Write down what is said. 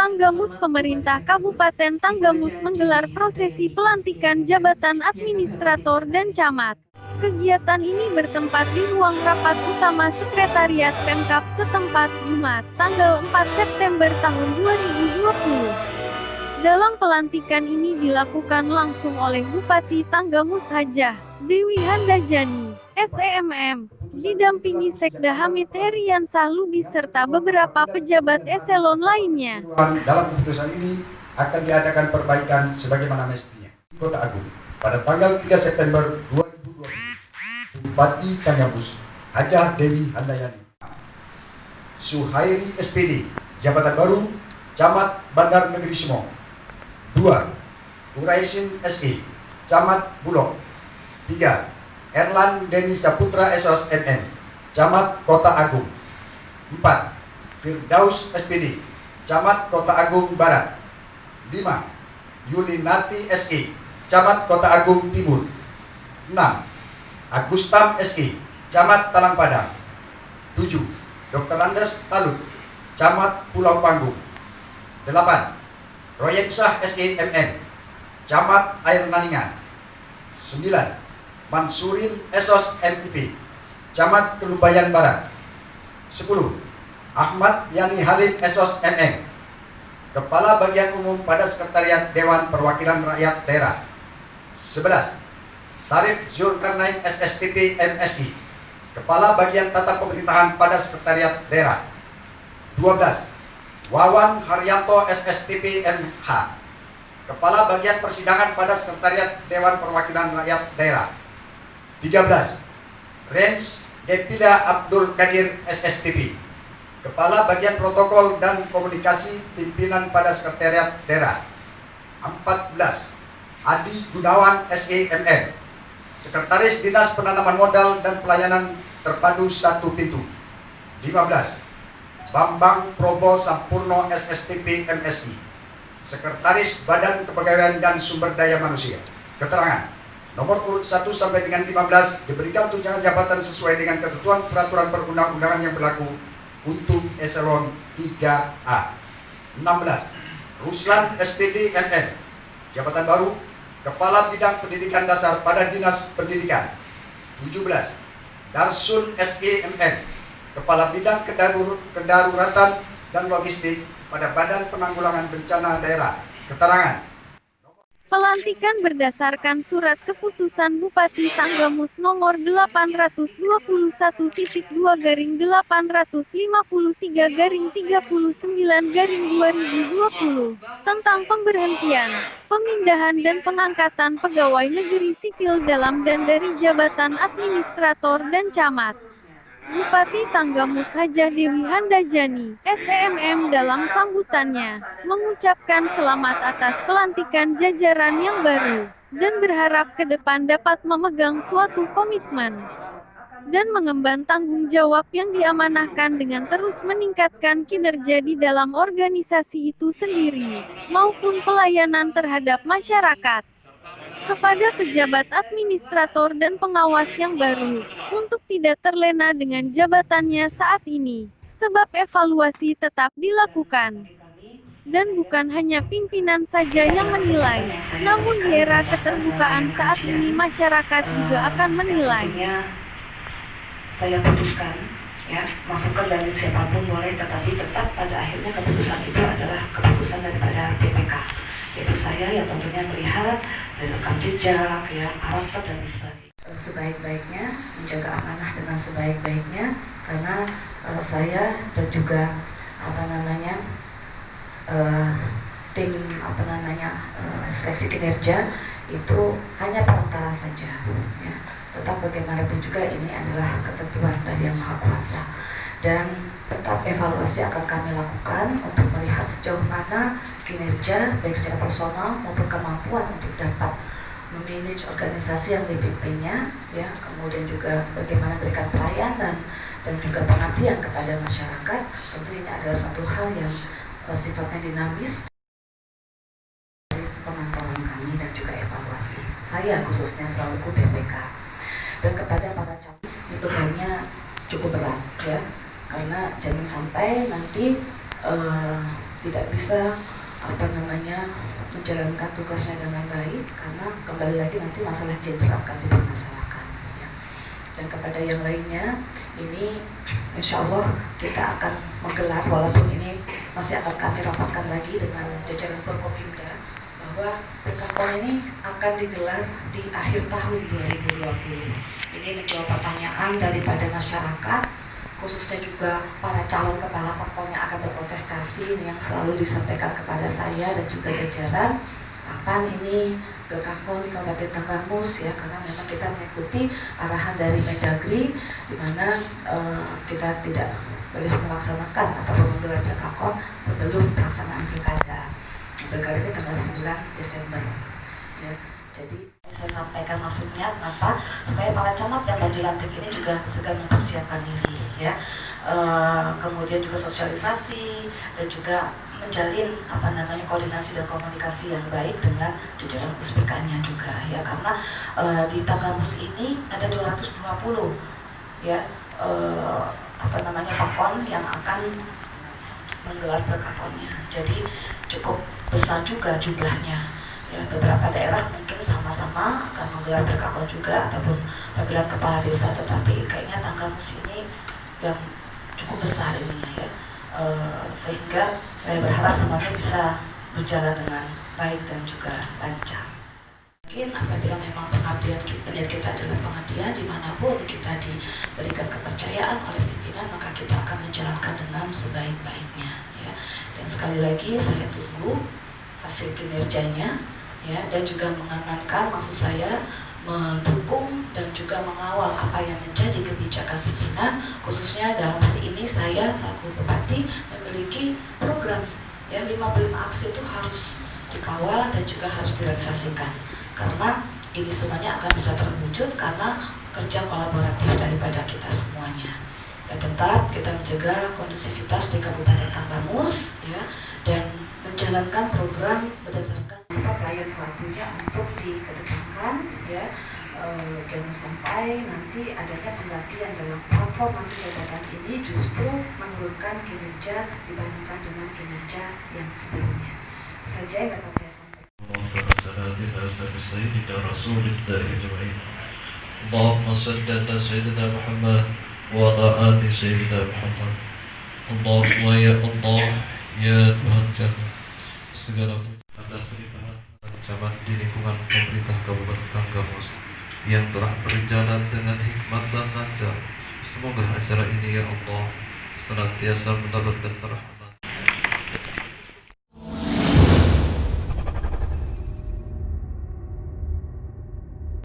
Tanggamus Pemerintah Kabupaten Tanggamus menggelar prosesi pelantikan jabatan administrator dan camat. Kegiatan ini bertempat di ruang rapat utama Sekretariat Pemkab setempat Jumat, tanggal 4 September tahun 2020. Dalam pelantikan ini dilakukan langsung oleh Bupati Tanggamus Hajah Dewi Handajani, SEMM, didampingi Sekda Hamid Heriansah Lubis serta beberapa pejabat eselon lainnya. Dalam keputusan ini akan diadakan perbaikan sebagaimana mestinya. Kota Agung pada tanggal 3 September 2020, Bupati Tanggamus Hajah Dewi Handayani, Suhairi SPD, jabatan baru Camat Bandar Negeri Semong. 2. Uraisin SE, Camat Bulog. 3. Erlan Deni Saputra SOS NN, Camat Kota Agung. 4. Firdaus SPD, Camat Kota Agung Barat. 5. Yulinati SE, Camat Kota Agung Timur. 6. Agustam SE, Camat Talang Padang. 7. Dr. Andes Talut, Camat Pulau Panggung. 8. Royensah SEMN, Camat Air Naningan. 9. Mansurin Esos MIP, Camat Kelumbayan Barat. 10. Ahmad Yani Halim Esos MM, Kepala Bagian Umum pada Sekretariat Dewan Perwakilan Rakyat Daerah. 11. Sarif Zulkarnain SSTP MSI, Kepala Bagian Tata Pemerintahan pada Sekretariat Daerah. 12. Wawan Haryanto SSTP MH, Kepala Bagian Persidangan pada Sekretariat Dewan Perwakilan Rakyat Daerah. 13. Rens Depila Abdul Kadir SSTP, Kepala Bagian Protokol dan Komunikasi Pimpinan pada Sekretariat Daerah. 14. Adi Gunawan SEMN, Sekretaris Dinas Penanaman Modal dan Pelayanan Terpadu Satu Pintu. 15. Bambang Probo Sampurno SSTP MSI, Sekretaris Badan Kepegawaian dan Sumber Daya Manusia. Keterangan nomor urut 1 sampai dengan 15 diberikan tunjangan jabatan sesuai dengan ketentuan peraturan perundang-undangan yang berlaku untuk eselon 3A. 16. Ruslan SPD MN, jabatan baru Kepala Bidang Pendidikan Dasar pada Dinas Pendidikan. 17. Darsun SEMN, Kepala Bidang Kedaruratan dan Logistik pada Badan Penanggulangan Bencana Daerah. Keterangan Pelantikan berdasarkan Surat Keputusan Bupati Tanggamus nomor 821-853-39-2020 tentang pemberhentian, pemindahan dan pengangkatan pegawai negeri sipil dalam dan dari jabatan administrator dan camat. Bupati Tanggamus Hajah Dewi Handajani, SEMM dalam sambutannya, mengucapkan selamat atas pelantikan jajaran yang baru, dan berharap ke depan dapat memegang suatu komitmen dan mengemban tanggung jawab yang diamanahkan dengan terus meningkatkan kinerja di dalam organisasi itu sendiri, maupun pelayanan terhadap masyarakat. Kepada pejabat administrator dan pengawas yang baru, untuk tidak terlena dengan jabatannya saat ini, sebab evaluasi tetap dilakukan. Dan bukan hanya pimpinan saja yang menilai, namun di era keterbukaan saat ini masyarakat juga akan menilai. Saya putuskan, ya, masukan dari siapapun boleh, tetapi tetap pada akhirnya keputusan itu adalah keputusan daripada PPK. Yaitu saya yang tentunya melihat dari rekam jejak, ya, karakter dan sebagainya. Sebaik-baiknya menjaga amanah dengan sebaik-baiknya, karena saya dan juga tim seleksi kinerja itu hanya perantara saja, ya. Tetap bagaimanapun juga ini adalah ketentuan dari Yang Maha Kuasa, dan tetap evaluasi akan kami lakukan untuk melihat sejauh mana kinerja baik secara personal maupun kemampuan untuk dapat memanage organisasi yang dipimpinnya, ya, kemudian juga bagaimana memberikan pelayanan dan juga pengabdian kepada masyarakat. Tentu ini adalah satu hal yang sifatnya dinamis dari pemantauan kami dan juga evaluasi. Saya khususnya selaku PPK, dan kepada para camat itu cukup berat, ya, karena jangan sampai nanti tidak bisa menjalankan tugasnya dengan baik, karena kembali lagi nanti masalah gender akan dipermasalahkan ya. Dan kepada yang lainnya, ini insya Allah kita akan menggelar, walaupun ini masih akan kami rapatkan lagi dengan jajaran Forkopimda, bahwa Bekakon ini akan digelar di akhir tahun 2020. Ini menjawab pertanyaan daripada masyarakat, khususnya juga para calon kepala Pemkon yang akan berkontestasi, ini yang selalu disampaikan kepada saya dan juga jajaran, kapan ini Bekakon di Kabupaten Tanggamus ya, karena memang kita mengikuti arahan dari Mendagri, di mana kita tidak boleh melaksanakan atau menggelar Bekakon sebelum pelaksanaan pilkada. Pilkada ini tanggal 9 Desember ya. Jadi saya sampaikan maksudnya kenapa, supaya para camat yang baru dilantik ini juga segera mempersiapkan diri ya. Kemudian juga sosialisasi dan juga menjalin koordinasi dan komunikasi yang baik dengan jajaran puspikanya juga ya, karena di Tanggamus ini ada 220 ya Pemkon yang akan menggelar Bekakonnya. Jadi cukup besar juga jumlahnya. Ya, beberapa daerah mungkin sama-sama akan menggelar Bekakon juga ataupun pemilihan kepala desa, tetapi kayaknya Tanggamus ini yang cukup besar ininya ya, sehingga saya berharap semuanya bisa berjalan dengan baik dan juga lancar. Mungkin apabila memang pengabdian kita adalah pengabdian, dimanapun kita diberikan kepercayaan oleh pimpinan, maka kita akan menjalankan dengan sebaik-baiknya ya. Dan sekali lagi saya tunggu hasil kinerjanya ya, dan juga mengamankan, maksud saya mendukung dan juga mengawal apa yang menjadi kebijakan pimpinan, khususnya dalam hal ini saya selaku Bupati memiliki program ya, 55 aksi itu harus dikawal dan juga harus direalisasikan, karena ini semuanya akan bisa terwujud karena kerja kolaboratif daripada kita semuanya. Dan tetap kita menjaga kondusivitas di Kabupaten Tanggamus ya, dan menjalankan program berdasarkan pelayan waktunya untuk dikedepankan ya. Jangan sampai nanti adanya penggantian dalam platform masa jabatan ini justru menurunkan kinerja dibandingkan dengan kinerja yang sebelumnya. Itu saja yang dapat saya sampaikan. Allahumma salli ala Sayyidina Muhammad wa ala ali Sayyidina Muhammad. Allahumma ya Allah ya Tuhan kami, segala atas limpahan ancaman di lingkungan pemerintah Kabupaten Tanggamus yang telah berjalan dengan hikmat dan lancar. Semoga acara ini ya Allah senantiasa mendapatkan rahmat